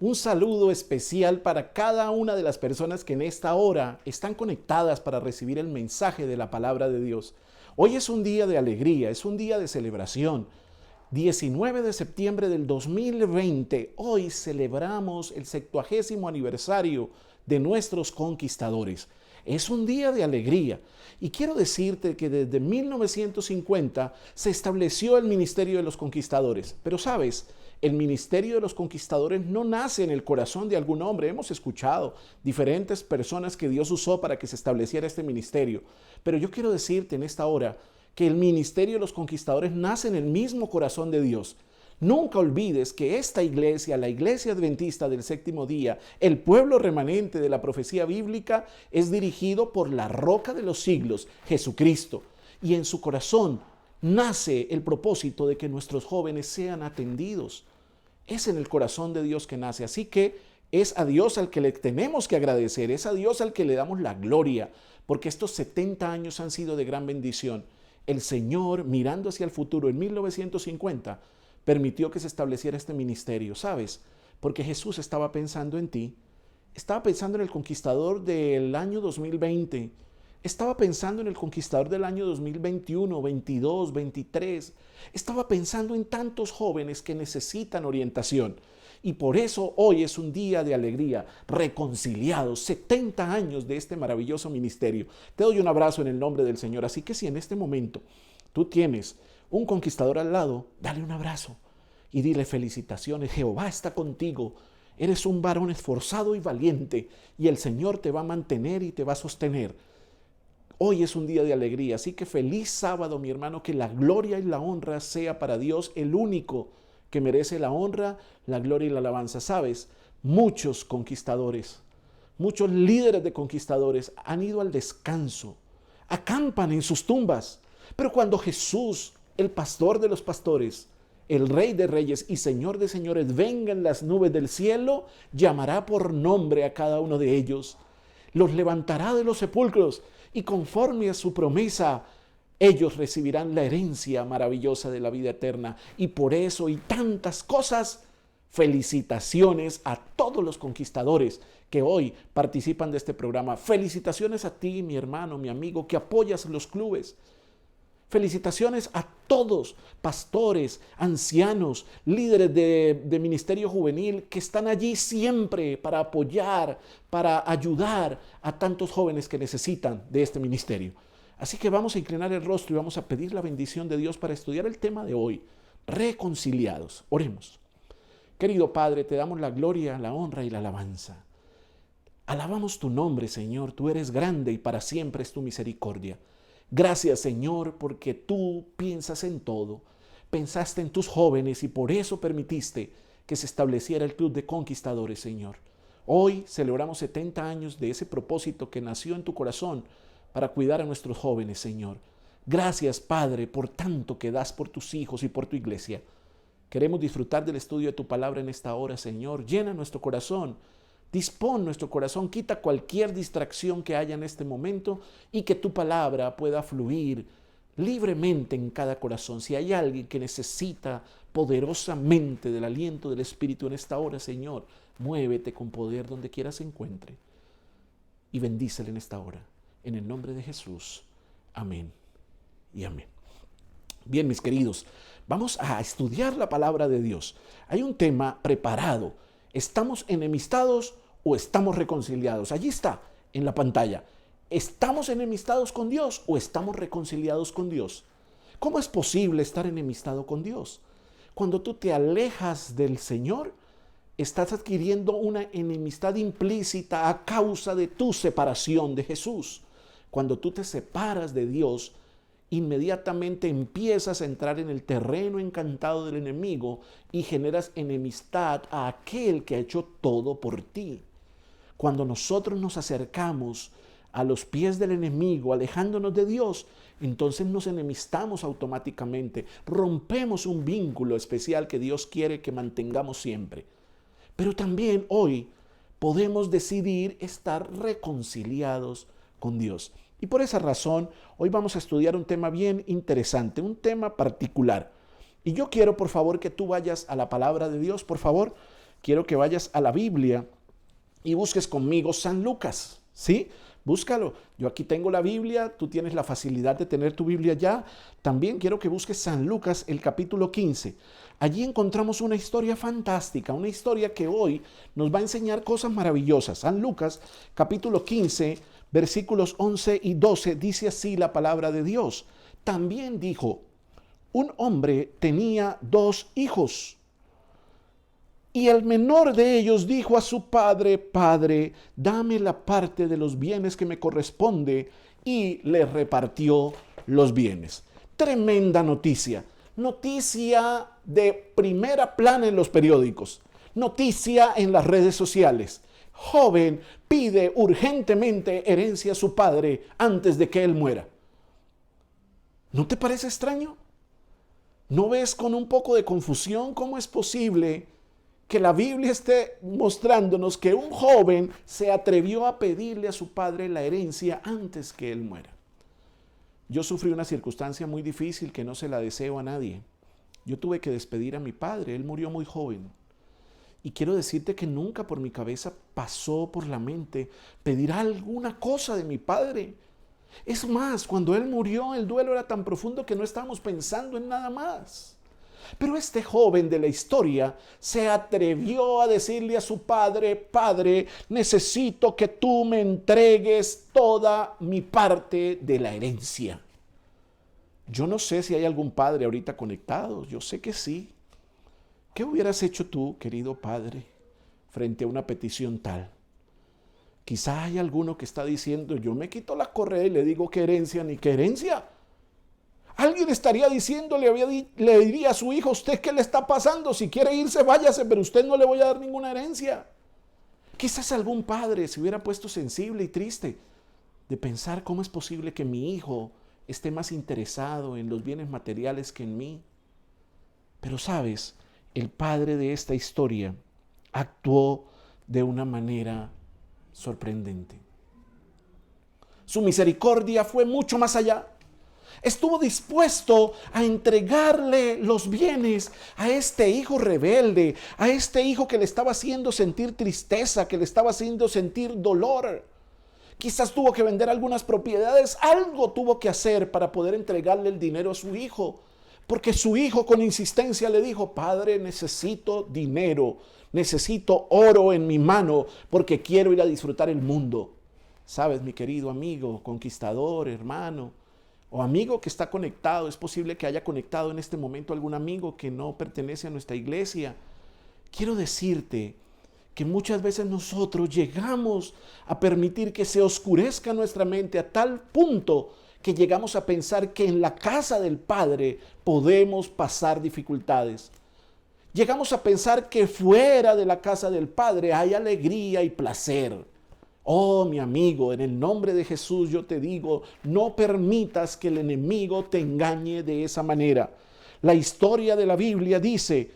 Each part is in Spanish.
Un saludo especial para cada una de las personas que en esta hora están conectadas para recibir el mensaje de la palabra de Dios. Hoy es un día de alegría, es un día de celebración. 19 de septiembre del 2020, hoy celebramos el 70º aniversario de nuestros conquistadores. Es un día de alegría y quiero decirte que desde 1950 se estableció el Ministerio de los Conquistadores. Pero sabes, el Ministerio de los Conquistadores no nace en el corazón de algún hombre. Hemos escuchado diferentes personas que Dios usó para que se estableciera este ministerio. Pero yo quiero decirte en esta hora que el Ministerio de los Conquistadores nace en el mismo corazón de Dios. Nunca olvides que esta iglesia, la iglesia adventista del séptimo día, el pueblo remanente de la profecía bíblica, es dirigido por la roca de los siglos, Jesucristo. Y en su corazón nace el propósito de que nuestros jóvenes sean atendidos. Es en el corazón de Dios que nace. Así que es a Dios al que le tenemos que agradecer, es a Dios al que le damos la gloria, porque estos 70 años han sido de gran bendición. El Señor, mirando hacia el futuro, en 1950, permitió que se estableciera este ministerio, ¿sabes? Porque Jesús estaba pensando en ti, estaba pensando en el conquistador del año 2020, estaba pensando en el conquistador del año 2021, 22, 23, estaba pensando en tantos jóvenes que necesitan orientación. Y por eso hoy es un día de alegría, reconciliados, 70 años de este maravilloso ministerio. Te doy un abrazo en el nombre del Señor, así que si en este momento tú tienes un conquistador al lado, dale un abrazo y dile felicitaciones, Jehová está contigo, eres un varón esforzado y valiente y el Señor te va a mantener y te va a sostener. Hoy es un día de alegría, así que feliz sábado, mi hermano, que la gloria y la honra sea para Dios, el único que merece la honra, la gloria y la alabanza. ¿Sabes? Muchos conquistadores, muchos líderes de conquistadores han ido al descanso, acampan en sus tumbas, pero cuando Jesús, el pastor de los pastores, el Rey de Reyes y Señor de Señores, venga en las nubes del cielo, llamará por nombre a cada uno de ellos, los levantará de los sepulcros y conforme a su promesa, ellos recibirán la herencia maravillosa de la vida eterna. Y por eso y tantas cosas, felicitaciones a todos los conquistadores que hoy participan de este programa. Felicitaciones a ti, mi hermano, mi amigo, que apoyas los clubes. Felicitaciones a todos, pastores, ancianos, líderes de ministerio juvenil que están allí siempre para apoyar, para ayudar a tantos jóvenes que necesitan de este ministerio. Así que vamos a inclinar el rostro y vamos a pedir la bendición de Dios para estudiar el tema de hoy, reconciliados. Oremos. Querido Padre, te damos la gloria, la honra y la alabanza. Alabamos tu nombre, Señor, tú eres grande y para siempre es tu misericordia. Gracias, Señor, porque tú piensas en todo. Pensaste en tus jóvenes y por eso permitiste que se estableciera el Club de Conquistadores, Señor. Hoy celebramos 70 años de ese propósito que nació en tu corazón para cuidar a nuestros jóvenes, Señor. Gracias, Padre, por tanto que das por tus hijos y por tu iglesia. Queremos disfrutar del estudio de tu palabra en esta hora, Señor. Llena nuestro corazón. Dispón nuestro corazón, quita cualquier distracción que haya en este momento y que tu palabra pueda fluir libremente en cada corazón. Si hay alguien que necesita poderosamente del aliento del Espíritu en esta hora, Señor, muévete con poder donde quiera se encuentre y bendícele en esta hora. En el nombre de Jesús. Amén y amén. Bien, mis queridos, vamos a estudiar la palabra de Dios. Hay un tema preparado. ¿Estamos enemistados o estamos reconciliados? Allí está, en la pantalla. ¿Estamos enemistados con Dios o estamos reconciliados con Dios? ¿Cómo es posible estar enemistado con Dios? Cuando tú te alejas del Señor, estás adquiriendo una enemistad implícita a causa de tu separación de Jesús. Cuando tú te separas de Dios, inmediatamente empiezas a entrar en el terreno encantado del enemigo y generas enemistad a aquel que ha hecho todo por ti. Cuando nosotros nos acercamos a los pies del enemigo, alejándonos de Dios, entonces nos enemistamos automáticamente, rompemos un vínculo especial que Dios quiere que mantengamos siempre. Pero también hoy podemos decidir estar reconciliados con Dios. Y por esa razón, hoy vamos a estudiar un tema bien interesante, un tema particular. Y yo quiero, por favor, que tú vayas a la palabra de Dios, por favor, quiero que vayas a la Biblia y busques conmigo San Lucas, ¿sí? Búscalo. Yo aquí tengo la Biblia, tú tienes la facilidad de tener tu Biblia ya. También quiero que busques San Lucas, el capítulo 15. Allí encontramos una historia fantástica, una historia que hoy nos va a enseñar cosas maravillosas. San Lucas, capítulo 15, versículos 11 y 12, dice así la palabra de Dios. También dijo, un hombre tenía 2 hijos. Y el menor de ellos dijo a su padre, Padre, dame la parte de los bienes que me corresponde, y le repartió los bienes. Tremenda noticia. Noticia de primera plana en los periódicos. Noticia en las redes sociales. Joven pide urgentemente herencia a su padre antes de que él muera. ¿No te parece extraño? ¿No ves con un poco de confusión cómo es posible que la Biblia esté mostrándonos que un joven se atrevió a pedirle a su padre la herencia antes que él muera? Yo sufrí una circunstancia muy difícil que no se la deseo a nadie. Yo tuve que despedir a mi padre, él murió muy joven. Y quiero decirte que nunca por mi cabeza pasó por la mente pedir alguna cosa de mi padre. Es más, cuando él murió, el duelo era tan profundo que no estábamos pensando en nada más. Pero este joven de la historia se atrevió a decirle a su padre, Padre, necesito que tú me entregues toda mi parte de la herencia. Yo no sé si hay algún padre ahorita conectado, yo sé que sí. ¿Qué hubieras hecho tú, querido padre, frente a una petición tal? Quizá hay alguno que está diciendo, yo me quito la correa y le digo que herencia, ni que herencia. Alguien estaría diciéndole, le diría a su hijo, ¿usted qué le está pasando? Si quiere irse, váyase, pero usted no le voy a dar ninguna herencia. Quizás algún padre se hubiera puesto sensible y triste de pensar cómo es posible que mi hijo esté más interesado en los bienes materiales que en mí. Pero sabes, el padre de esta historia actuó de una manera sorprendente. Su misericordia fue mucho más allá. Estuvo dispuesto a entregarle los bienes a este hijo rebelde, a este hijo que le estaba haciendo sentir tristeza, que le estaba haciendo sentir dolor. Quizás tuvo que vender algunas propiedades, algo tuvo que hacer para poder entregarle el dinero a su hijo. Porque su hijo con insistencia le dijo, Padre, necesito dinero, necesito oro en mi mano porque quiero ir a disfrutar el mundo. Sabes, mi querido amigo, conquistador, hermano, o amigo que está conectado, es posible que haya conectado en este momento algún amigo que no pertenece a nuestra iglesia. Quiero decirte que muchas veces nosotros llegamos a permitir que se oscurezca nuestra mente a tal punto que llegamos a pensar que en la casa del Padre podemos pasar dificultades. Llegamos a pensar que fuera de la casa del Padre hay alegría y placer. Oh, mi amigo, en el nombre de Jesús yo te digo, no permitas que el enemigo te engañe de esa manera. La historia de la Biblia dice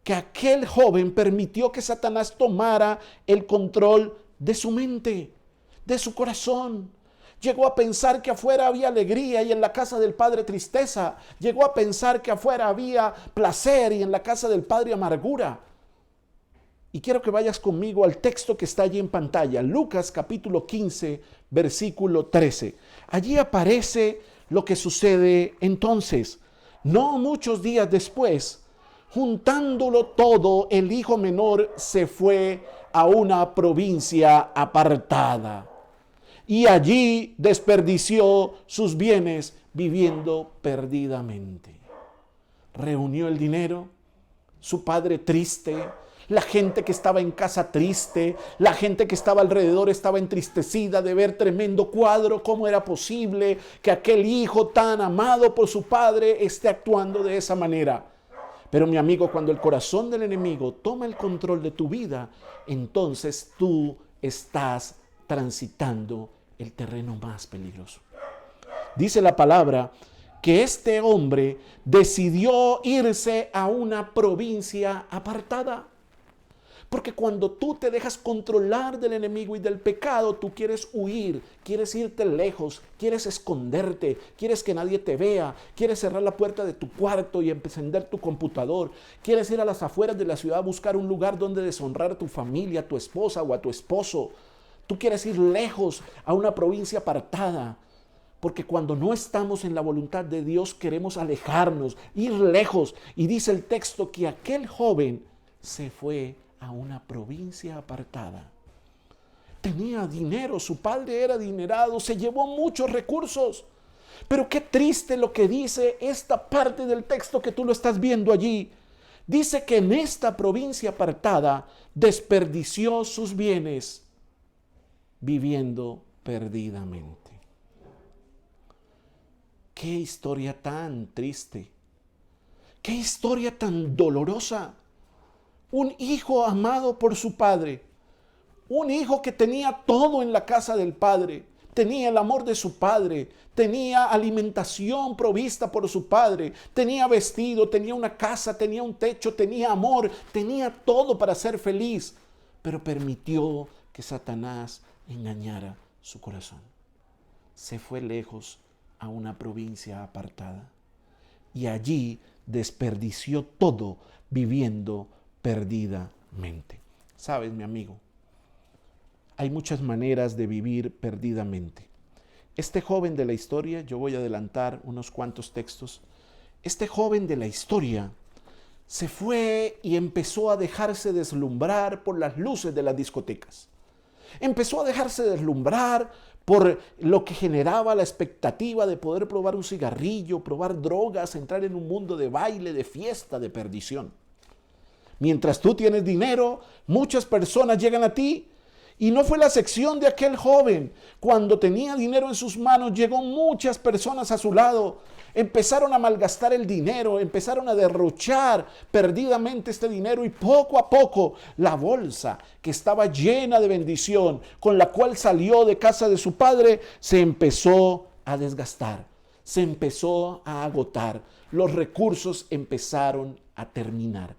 que aquel joven permitió que Satanás tomara el control de su mente, de su corazón. Llegó a pensar que afuera había alegría y en la casa del Padre tristeza. Llegó a pensar que afuera había placer y en la casa del Padre amargura. Y quiero que vayas conmigo al texto que está allí en pantalla, Lucas capítulo 15, versículo 13. Allí aparece lo que sucede entonces. No muchos días después, juntándolo todo, el hijo menor se fue a una provincia apartada. Y allí desperdició sus bienes viviendo perdidamente. Reunió el dinero, su padre triste, la gente que estaba en casa triste, la gente que estaba alrededor estaba entristecida de ver tremendo cuadro. ¿Cómo era posible que aquel hijo tan amado por su padre esté actuando de esa manera? Pero mi amigo, cuando el corazón del enemigo toma el control de tu vida, entonces tú estás transitando el terreno más peligroso. Dice la palabra que este hombre decidió irse a una provincia apartada. Porque cuando tú te dejas controlar del enemigo y del pecado, tú quieres huir, quieres irte lejos, quieres esconderte, quieres que nadie te vea, quieres cerrar la puerta de tu cuarto y encender tu computador, quieres ir a las afueras de la ciudad a buscar un lugar donde deshonrar a tu familia, a tu esposa o a tu esposo. Tú quieres ir lejos a una provincia apartada. Porque cuando no estamos en la voluntad de Dios queremos alejarnos, ir lejos. Y dice el texto que aquel joven se fue a una provincia apartada. Tenía dinero, su padre era adinerado, se llevó muchos recursos. Pero qué triste lo que dice esta parte del texto que tú lo estás viendo allí. Dice que en esta provincia apartada desperdició sus bienes viviendo perdidamente. Qué historia tan triste, qué historia tan dolorosa. Un hijo amado por su padre, un hijo que tenía todo en la casa del padre, tenía el amor de su padre, tenía alimentación provista por su padre, tenía vestido, tenía una casa, tenía un techo, tenía amor, tenía todo para ser feliz, pero permitió que Satanás engañara su corazón. Se fue lejos a una provincia apartada y allí desperdició todo viviendo perdidamente. Sabes, mi amigo, hay muchas maneras de vivir perdidamente. Este joven de la historia, yo voy a adelantar unos cuantos textos, este joven de la historia se fue y empezó a dejarse deslumbrar por las luces de las discotecas. Empezó a dejarse deslumbrar por lo que generaba la expectativa de poder probar un cigarrillo, probar drogas, entrar en un mundo de baile, de fiesta, de perdición. Mientras tú tienes dinero, muchas personas llegan a ti. Y no fue la sección de aquel joven. Cuando tenía dinero en sus manos, llegó muchas personas a su lado. Empezaron a malgastar el dinero, empezaron a derrochar perdidamente este dinero y poco a poco la bolsa que estaba llena de bendición, con la cual salió de casa de su padre, se empezó a desgastar, se empezó a agotar. Los recursos empezaron a terminar.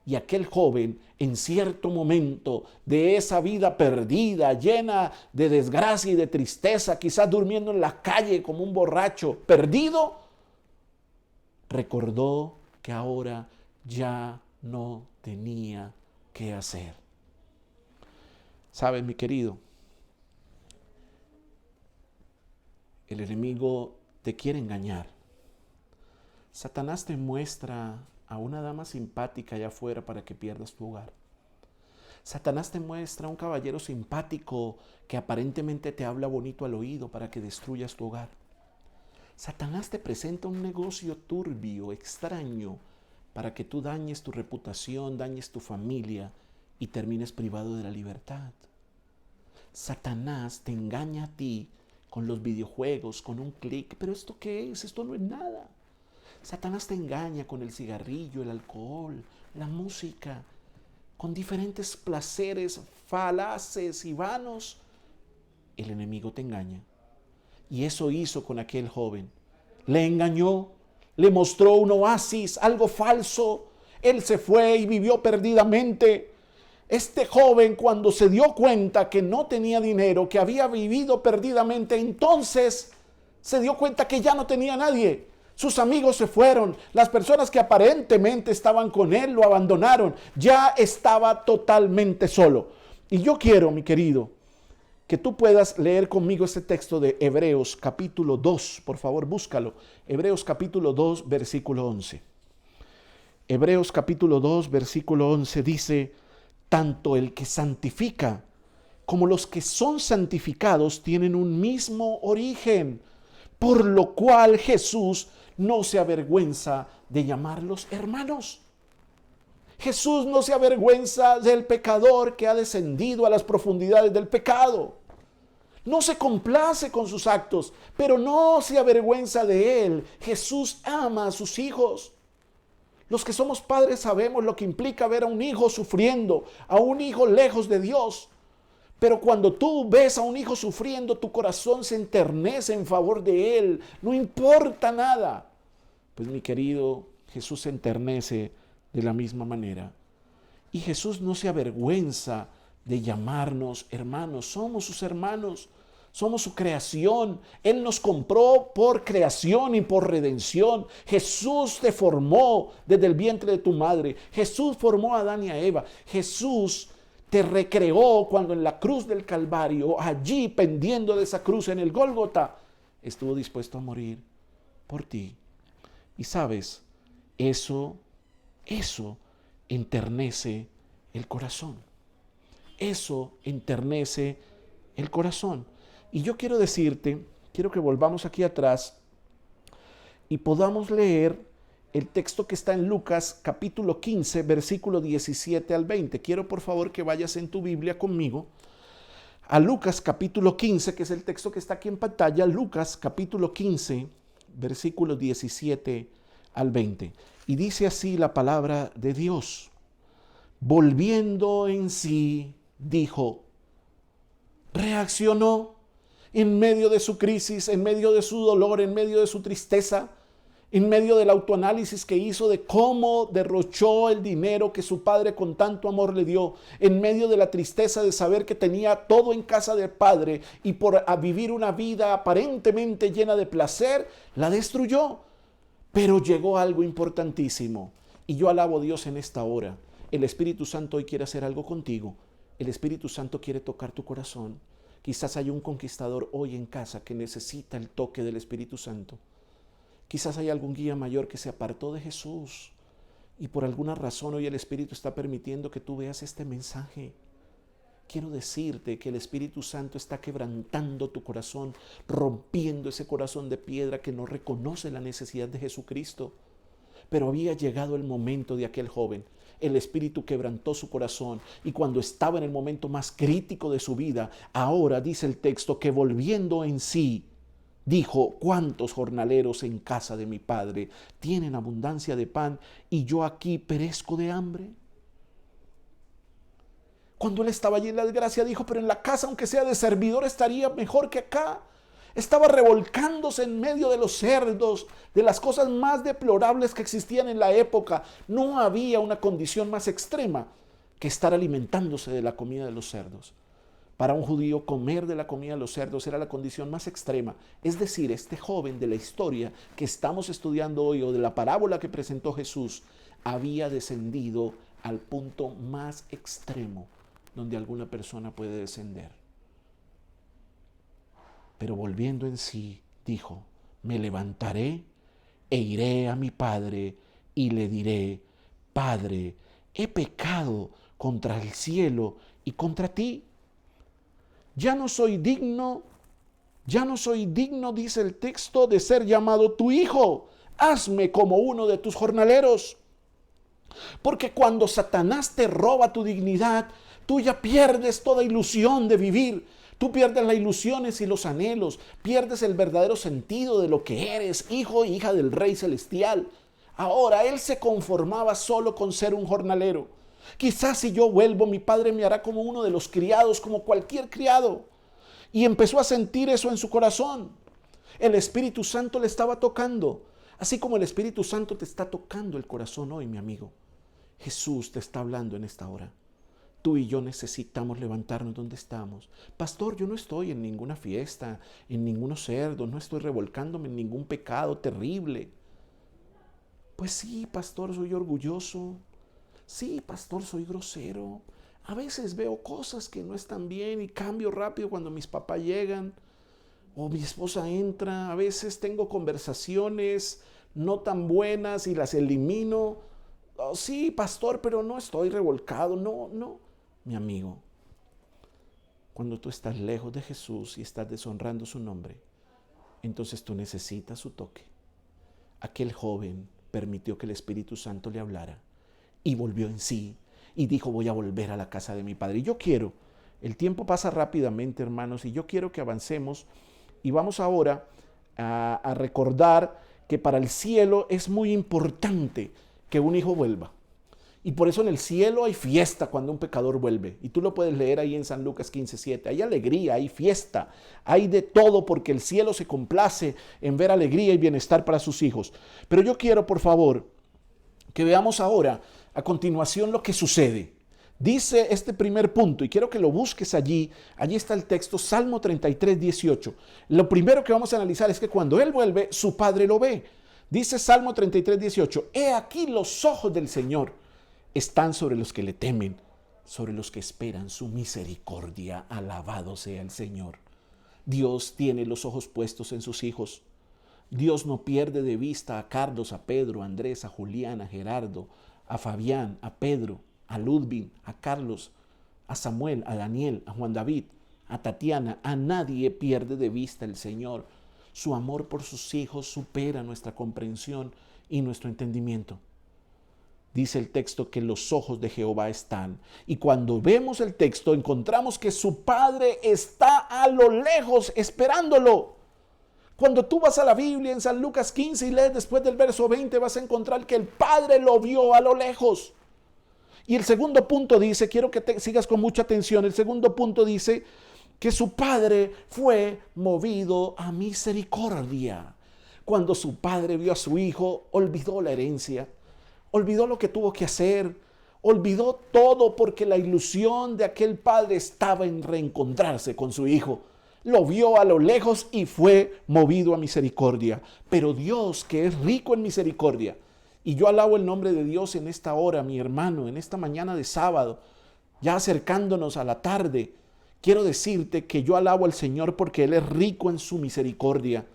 Y aquel joven, en cierto momento de esa vida perdida, llena de desgracia y de tristeza, quizás durmiendo en la calle como un borracho perdido, recordó que ahora ya no tenía qué hacer. ¿Sabes, mi querido? El enemigo te quiere engañar. Satanás te muestra a una dama simpática allá afuera para que pierdas tu hogar. Satanás te muestra a un caballero simpático que aparentemente te habla bonito al oído para que destruyas tu hogar. Satanás te presenta un negocio turbio, extraño, para que tú dañes tu reputación, dañes tu familia y termines privado de la libertad. Satanás te engaña a ti con los videojuegos, con un clic. ¿Pero esto qué es? Esto no es nada. Satanás te engaña con el cigarrillo, el alcohol, la música, con diferentes placeres falaces y vanos. El enemigo te engaña. Y eso hizo con aquel joven. Le engañó, le mostró un oasis, algo falso. Él se fue y vivió perdidamente. Este joven, cuando se dio cuenta que no tenía dinero, que había vivido perdidamente, entonces se dio cuenta que ya no tenía nadie. Sus amigos se fueron, las personas que aparentemente estaban con él lo abandonaron, ya estaba totalmente solo. Y yo quiero, mi querido, que tú puedas leer conmigo este texto de Hebreos capítulo 2, por favor búscalo, Hebreos capítulo 2, versículo 11. Hebreos capítulo 2, versículo 11 dice, tanto el que santifica como los que son santificados tienen un mismo origen, por lo cual Jesús no se avergüenza de llamarlos hermanos. Jesús no se avergüenza del pecador que ha descendido a las profundidades del pecado. No se complace con sus actos, pero no se avergüenza de él. Jesús ama a sus hijos. Los que somos padres sabemos lo que implica ver a un hijo sufriendo, a un hijo lejos de Dios. Pero cuando tú ves a un hijo sufriendo, tu corazón se enternece en favor de él. No importa nada. Pues mi querido, Jesús se enternece de la misma manera. Y Jesús no se avergüenza de llamarnos hermanos. Somos sus hermanos, somos su creación. Él nos compró por creación y por redención. Jesús te formó desde el vientre de tu madre. Jesús formó a Adán y a Eva. Jesús te recreó cuando en la cruz del Calvario, allí pendiendo de esa cruz en el Gólgota, estuvo dispuesto a morir por ti. Y sabes, eso enternece el corazón. Eso enternece el corazón. Y yo quiero decirte, quiero que volvamos aquí atrás y podamos leer el texto que está en Lucas capítulo 15, versículo 17 al 20. Quiero por favor que vayas en tu Biblia conmigo a Lucas capítulo 15, que es el texto que está aquí en pantalla. Lucas capítulo 15, versículo 17 al 20. Y dice así la palabra de Dios. Volviendo en sí, dijo, reaccionó en medio de su crisis, en medio de su dolor, en medio de su tristeza, en medio del autoanálisis que hizo de cómo derrochó el dinero que su padre con tanto amor le dio, en medio de la tristeza de saber que tenía todo en casa del padre y por vivir una vida aparentemente llena de placer, la destruyó. Pero llegó algo importantísimo y yo alabo a Dios en esta hora. El Espíritu Santo hoy quiere hacer algo contigo. El Espíritu Santo quiere tocar tu corazón. Quizás hay un conquistador hoy en casa que necesita el toque del Espíritu Santo. Quizás hay algún guía mayor que se apartó de Jesús y por alguna razón hoy el Espíritu está permitiendo que tú veas este mensaje. Quiero decirte que el Espíritu Santo está quebrantando tu corazón, rompiendo ese corazón de piedra que no reconoce la necesidad de Jesucristo. Pero había llegado el momento de aquel joven. El Espíritu quebrantó su corazón y cuando estaba en el momento más crítico de su vida, ahora dice el texto que volviendo en sí, dijo, ¿cuántos jornaleros en casa de mi padre tienen abundancia de pan y yo aquí perezco de hambre? Cuando él estaba allí en la desgracia, dijo, pero en la casa, aunque sea de servidor, estaría mejor que acá. Estaba revolcándose en medio de los cerdos, de las cosas más deplorables que existían en la época. No había una condición más extrema que estar alimentándose de la comida de los cerdos. Para un judío, comer de la comida de los cerdos era la condición más extrema. Es decir, este joven de la historia que estamos estudiando hoy, o de la parábola que presentó Jesús, había descendido al punto más extremo donde alguna persona puede descender. Pero volviendo en sí, dijo, me levantaré e iré a mi padre y le diré, Padre, he pecado contra el cielo y contra ti. Ya no soy digno, dice el texto, de ser llamado tu hijo. Hazme como uno de tus jornaleros. Porque cuando Satanás te roba tu dignidad, tú ya pierdes toda ilusión de vivir. Tú pierdes las ilusiones y los anhelos. Pierdes el verdadero sentido de lo que eres, hijo e hija del Rey Celestial. Ahora él se conformaba solo con ser un jornalero. Quizás si yo vuelvo, mi padre me hará como uno de los criados, como cualquier criado. Y empezó a sentir eso en su corazón. El Espíritu Santo le estaba tocando. Así como el Espíritu Santo te está tocando el corazón hoy, mi amigo. Jesús te está hablando en esta hora. Tú y yo necesitamos levantarnos donde estamos. Pastor, yo no estoy en ninguna fiesta, en ningunos cerdos, no estoy revolcándome en ningún pecado terrible. Pues sí, pastor, soy orgulloso. Sí, pastor, soy grosero. A veces veo cosas que no están bien y cambio rápido cuando mis papás llegan o mi esposa entra. A veces tengo conversaciones no tan buenas y las elimino. Oh, sí, pastor, pero no estoy revolcado. No. Mi amigo, cuando tú estás lejos de Jesús y estás deshonrando su nombre, entonces tú necesitas su toque. Aquel joven permitió que el Espíritu Santo le hablara y volvió en sí y dijo, voy a volver a la casa de mi padre. Y yo quiero, el tiempo pasa rápidamente, hermanos, y yo quiero que avancemos y vamos ahora a recordar que para el cielo es muy importante que un hijo vuelva. Y por eso en el cielo hay fiesta cuando un pecador vuelve. Y tú lo puedes leer ahí en San Lucas 15:7. Hay alegría, hay fiesta, hay de todo porque el cielo se complace en ver alegría y bienestar para sus hijos. Pero yo quiero, por favor, que veamos ahora a continuación lo que sucede. Dice este primer punto, y quiero que lo busques allí está el texto, Salmo 33, 18. Lo primero que vamos a analizar es que cuando él vuelve, su padre lo ve. Dice Salmo 33, 18, he aquí los ojos del Señor están sobre los que le temen, sobre los que esperan su misericordia. Alabado sea el Señor. Dios tiene los ojos puestos en sus hijos. Dios no pierde de vista a Carlos, a Pedro, a Andrés, a Julián, a Gerardo, a Fabián, a Pedro, a Ludwig, a Carlos, a Samuel, a Daniel, a Juan David, a Tatiana. A nadie pierde de vista el Señor. Su amor por sus hijos supera nuestra comprensión y nuestro entendimiento. Dice el texto que los ojos de Jehová están. Y cuando vemos el texto encontramos que su Padre está a lo lejos esperándolo. Cuando tú vas a la Biblia en San Lucas 15 y lees después del verso 20 vas a encontrar que el Padre lo vio a lo lejos. Y el segundo punto dice, quiero que sigas con mucha atención, el segundo punto dice que su Padre fue movido a misericordia. Cuando su Padre vio a su Hijo, olvidó la herencia. Olvidó lo que tuvo que hacer, olvidó todo porque la ilusión de aquel padre estaba en reencontrarse con su hijo. Lo vio a lo lejos y fue movido a misericordia. Pero Dios, que es rico en misericordia, y yo alabo el nombre de Dios en esta hora, mi hermano, en esta mañana de sábado, ya acercándonos a la tarde, quiero decirte que yo alabo al Señor porque Él es rico en su misericordia,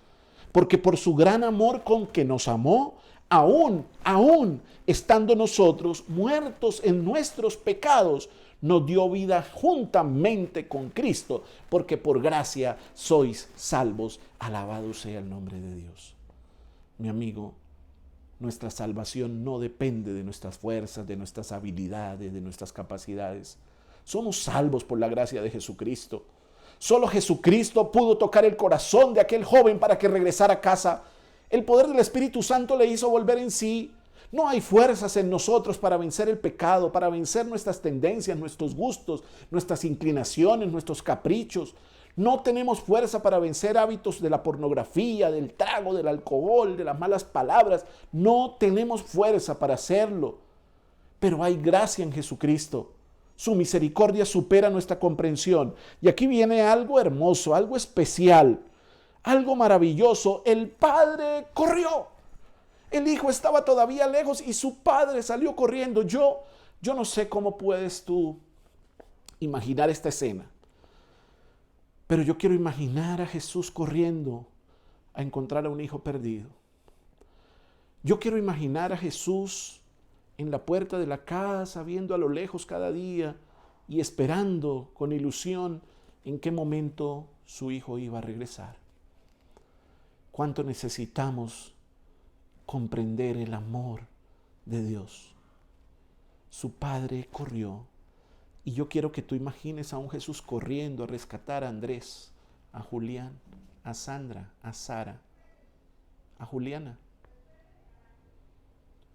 porque por su gran amor con que nos amó, aún estando nosotros muertos en nuestros pecados, nos dio vida juntamente con Cristo, porque por gracia sois salvos. Alabado sea el nombre de Dios. Mi amigo, nuestra salvación no depende de nuestras fuerzas, de nuestras habilidades, de nuestras capacidades. Somos salvos por la gracia de Jesucristo. Solo Jesucristo pudo tocar el corazón de aquel joven para que regresara a casa. El poder del Espíritu Santo le hizo volver en sí. No hay fuerzas en nosotros para vencer el pecado, para vencer nuestras tendencias, nuestros gustos, nuestras inclinaciones, nuestros caprichos. No tenemos fuerza para vencer hábitos de la pornografía, del trago, del alcohol, de las malas palabras. No tenemos fuerza para hacerlo. Pero hay gracia en Jesucristo. Su misericordia supera nuestra comprensión. Y aquí viene algo hermoso, algo especial. Algo maravilloso. El padre corrió. El hijo estaba todavía lejos y su padre salió corriendo. Yo no sé cómo puedes tú imaginar esta escena. Pero yo quiero imaginar a Jesús corriendo a encontrar a un hijo perdido. Yo quiero imaginar a Jesús en la puerta de la casa, viendo a lo lejos cada día y esperando con ilusión en qué momento su hijo iba a regresar. ¿Cuánto necesitamos comprender el amor de Dios? Su padre corrió. Y yo quiero que tú imagines a un Jesús corriendo a rescatar a Andrés, a Julián, a Sandra, a Sara, a Juliana.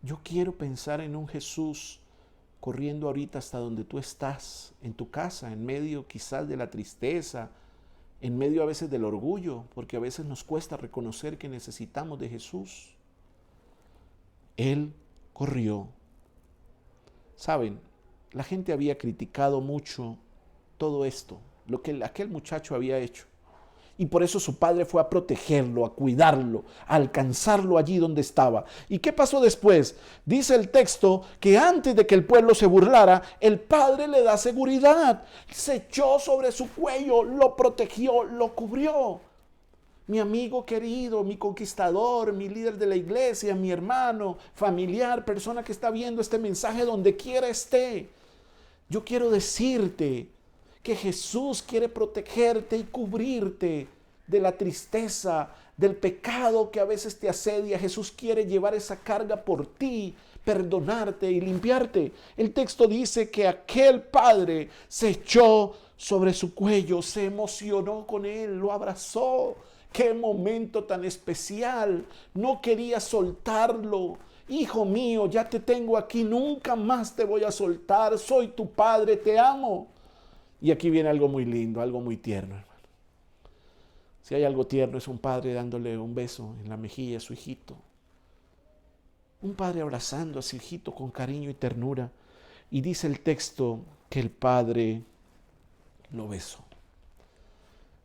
Yo quiero pensar en un Jesús corriendo ahorita hasta donde tú estás, en tu casa, en medio quizás de la tristeza, en medio a veces del orgullo, porque a veces nos cuesta reconocer que necesitamos de Jesús. Él corrió. ¿Saben? La gente había criticado mucho todo esto, lo que aquel muchacho había hecho. Y por eso su padre fue a protegerlo, a cuidarlo, a alcanzarlo allí donde estaba. ¿Y qué pasó después? Dice el texto que antes de que el pueblo se burlara, el padre le da seguridad. Se echó sobre su cuello, lo protegió, lo cubrió. Mi amigo querido, mi conquistador, mi líder de la iglesia, mi hermano, familiar, persona que está viendo este mensaje donde quiera esté. Yo quiero decirte que Jesús quiere protegerte y cubrirte de la tristeza, del pecado que a veces te asedia. Jesús quiere llevar esa carga por ti, perdonarte y limpiarte. El texto dice que aquel padre se echó sobre su cuello, se emocionó con él, lo abrazó. ¡Qué momento tan especial! No quería soltarlo. Hijo mío, ya te tengo aquí, nunca más te voy a soltar. Soy tu padre, te amo. Y aquí viene algo muy lindo, algo muy tierno, hermano. Si hay algo tierno es un padre dándole un beso en la mejilla a su hijito. Un padre abrazando a su hijito con cariño y ternura. Y dice el texto que el padre lo besó.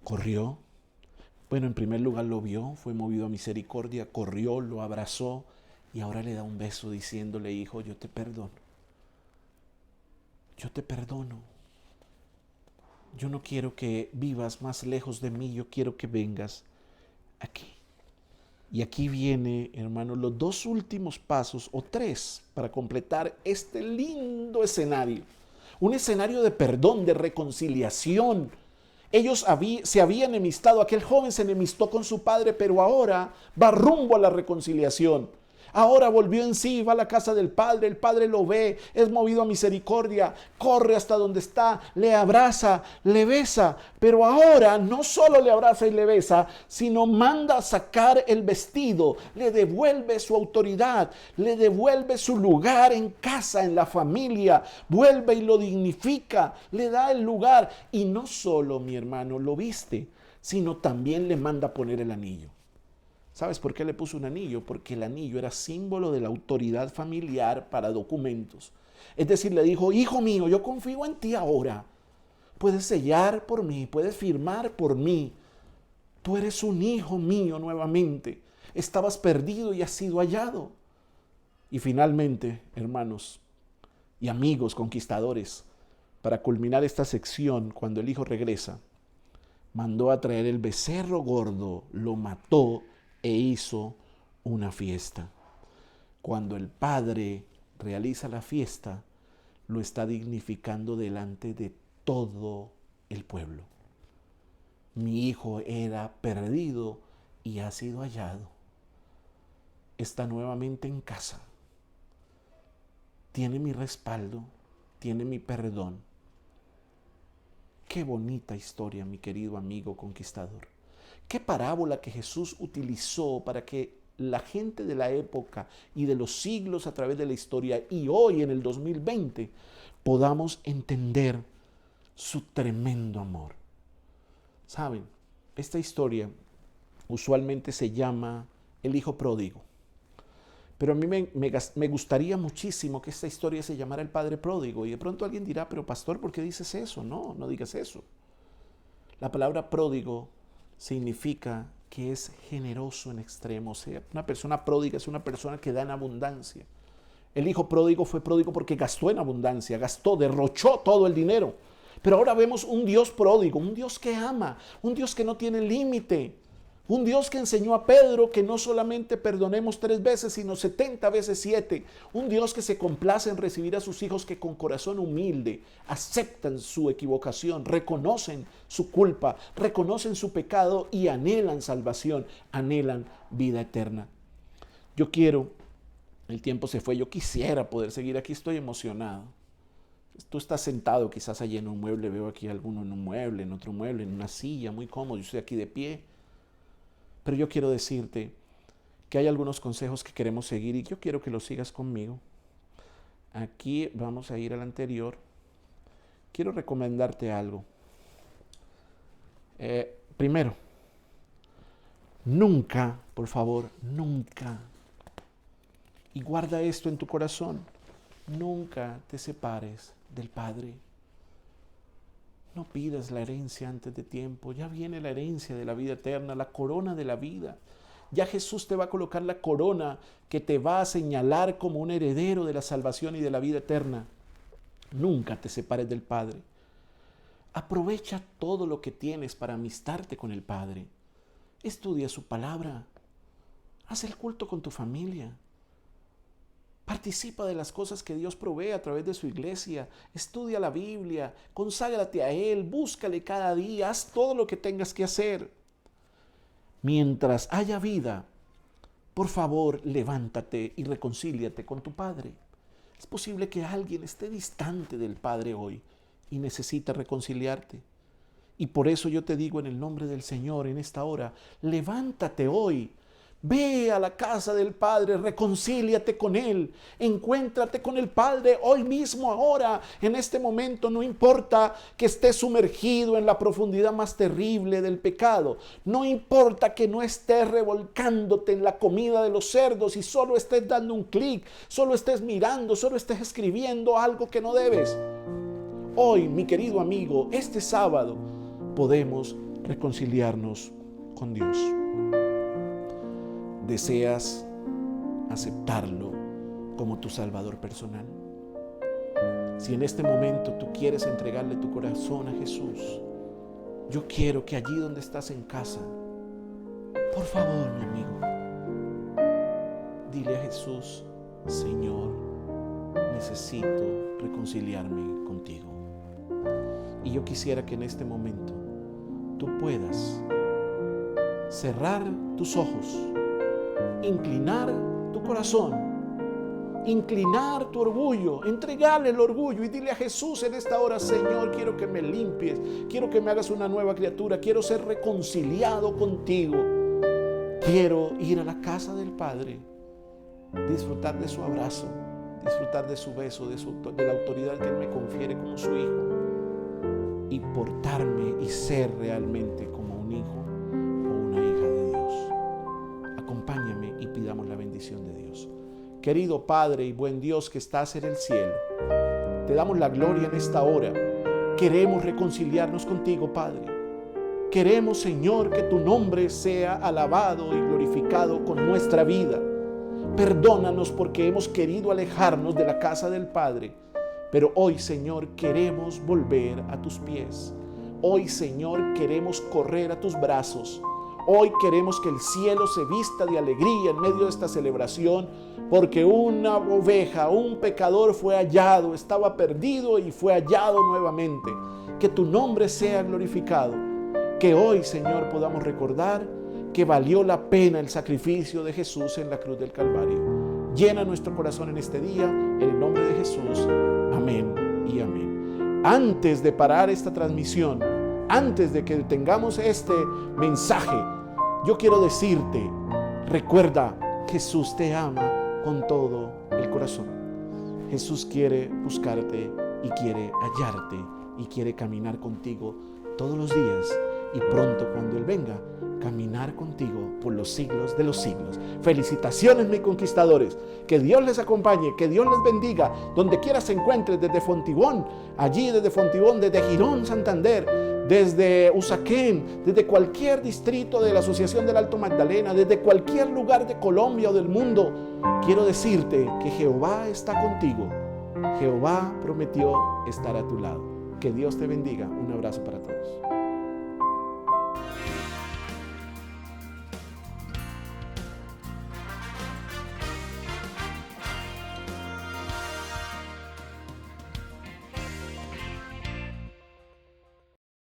Corrió. Bueno, en primer lugar lo vio, fue movido a misericordia, corrió, lo abrazó y ahora le da un beso diciéndole: hijo, yo te perdono. Yo te perdono. Yo no quiero que vivas más lejos de mí, yo quiero que vengas aquí. Y aquí viene, hermanos, los dos últimos pasos, o tres, para completar este lindo escenario. Un escenario de perdón, de reconciliación. Ellos se habían enemistado, aquel joven se enemistó con su padre, pero ahora va rumbo a la reconciliación. Ahora volvió en sí, va a la casa del padre, el padre lo ve, es movido a misericordia, corre hasta donde está, le abraza, le besa, pero ahora no solo le abraza y le besa, sino manda a sacar el vestido, le devuelve su autoridad, le devuelve su lugar en casa, en la familia, vuelve y lo dignifica, le da el lugar y no solo, mi hermano, lo viste, sino también le manda a poner el anillo. ¿Sabes por qué le puso un anillo? Porque el anillo era símbolo de la autoridad familiar para documentos. Es decir, le dijo: hijo mío, yo confío en ti ahora. Puedes sellar por mí, puedes firmar por mí. Tú eres un hijo mío nuevamente. Estabas perdido y has sido hallado. Y finalmente, hermanos y amigos conquistadores, para culminar esta sección, cuando el hijo regresa, mandó a traer el becerro gordo, lo mató e hizo una fiesta. Cuando el padre realiza la fiesta, lo está dignificando delante de todo el pueblo. Mi hijo era perdido y ha sido hallado. Está nuevamente en casa. Tiene mi respaldo, tiene mi perdón. Qué bonita historia, mi querido amigo conquistador. Qué parábola que Jesús utilizó para que la gente de la época y de los siglos a través de la historia y hoy en el 2020 podamos entender su tremendo amor. Saben, esta historia usualmente se llama el hijo pródigo. Pero a mí me gustaría muchísimo que esta historia se llamara el padre pródigo. Y de pronto alguien dirá: pero pastor, ¿por qué dices eso? No, no digas eso. La palabra pródigo significa que es generoso en extremo. O sea, una persona pródiga es una persona que da en abundancia. El hijo pródigo fue pródigo porque gastó en abundancia, derrochó todo el dinero. Pero ahora vemos un Dios pródigo, un Dios que ama, un Dios que no tiene límite. Un Dios que enseñó a Pedro que no solamente perdonemos 3 veces, sino 70 veces 7. Un Dios que se complace en recibir a sus hijos que con corazón humilde aceptan su equivocación, reconocen su culpa, reconocen su pecado y anhelan salvación, anhelan vida eterna. Yo quiero, el tiempo se fue, yo quisiera poder seguir aquí, estoy emocionado. Tú estás sentado quizás allí en un mueble, veo aquí a alguno en un mueble, en otro mueble, en una silla, muy cómodo, yo estoy aquí de pie. Pero yo quiero decirte que hay algunos consejos que queremos seguir y yo quiero que los sigas conmigo. Aquí vamos a ir al anterior. Quiero recomendarte algo. Primero, nunca, por favor, nunca, y guarda esto en tu corazón, nunca te separes del Padre. No pidas la herencia antes de tiempo. Ya viene la herencia de la vida eterna, la corona de la vida. Ya Jesús te va a colocar la corona que te va a señalar como un heredero de la salvación y de la vida eterna. Nunca te separes del Padre. Aprovecha todo lo que tienes para amistarte con el Padre. Estudia su palabra. Haz el culto con tu familia. Participa de las cosas que Dios provee a través de su iglesia. Estudia la Biblia, conságrate a Él, búscale cada día, haz todo lo que tengas que hacer. Mientras haya vida, por favor, levántate y reconcíliate con tu Padre. Es posible que alguien esté distante del Padre hoy y necesita reconciliarte. Y por eso yo te digo en el nombre del Señor en esta hora, levántate hoy. Ve a la casa del Padre, reconcíliate con Él, encuéntrate con el Padre hoy mismo, ahora, en este momento. No importa que estés sumergido en la profundidad más terrible del pecado, no importa que no estés revolcándote en la comida de los cerdos y solo estés dando un clic, solo estés mirando, solo estés escribiendo algo que no debes. hoy, mi querido amigo, este sábado, podemos reconciliarnos con Dios. ¿Deseas aceptarlo como tu Salvador personal? Si en este momento tú quieres entregarle tu corazón a Jesús, yo quiero que allí donde estás en casa, por favor, mi amigo, dile a Jesús: Señor, necesito reconciliarme contigo. Y yo quisiera que en este momento tú puedas cerrar tus ojos, inclinar tu corazón, inclinar tu orgullo, entregarle el orgullo y dile a Jesús en esta hora: Señor, quiero que me limpies, quiero que me hagas una nueva criatura, quiero ser reconciliado contigo, quiero ir a la casa del Padre, disfrutar de su abrazo, disfrutar de su beso, de la autoridad que Él me confiere como su hijo, y portarme y ser realmente como un hijo o una hija de Dios. Acompáñame y pidamos la bendición de Dios. Querido Padre y buen Dios que estás en el cielo, te damos la gloria en esta hora. Queremos reconciliarnos contigo, Padre. Queremos, Señor, que tu nombre sea alabado y glorificado con nuestra vida. Perdónanos porque hemos querido alejarnos de la casa del Padre, pero hoy, Señor, queremos volver a tus pies. Hoy, Señor, queremos correr a tus brazos. Hoy queremos que el cielo se vista de alegría en medio de esta celebración, porque una oveja, un pecador fue hallado, estaba perdido y fue hallado nuevamente. Que tu nombre sea glorificado. Que hoy, Señor, podamos recordar que valió la pena el sacrificio de Jesús en la cruz del Calvario. Llena nuestro corazón en este día, en el nombre de Jesús. Amén y amén. Antes de parar esta transmisión, antes de que tengamos este mensaje, yo quiero decirte: recuerda, Jesús te ama con todo el corazón. Jesús quiere buscarte y quiere hallarte y quiere caminar contigo todos los días, y pronto, cuando Él venga, caminar contigo por los siglos de los siglos. Felicitaciones, mis conquistadores. Que Dios les acompañe, que Dios les bendiga donde quiera se encuentren, desde Fontibón, allí desde Fontibón, desde Girón, Santander, desde Usaquén, desde cualquier distrito de la Asociación del Alto Magdalena, desde cualquier lugar de Colombia o del mundo. Quiero decirte que Jehová está contigo. Jehová prometió estar a tu lado. Que Dios te bendiga. Un abrazo para todos.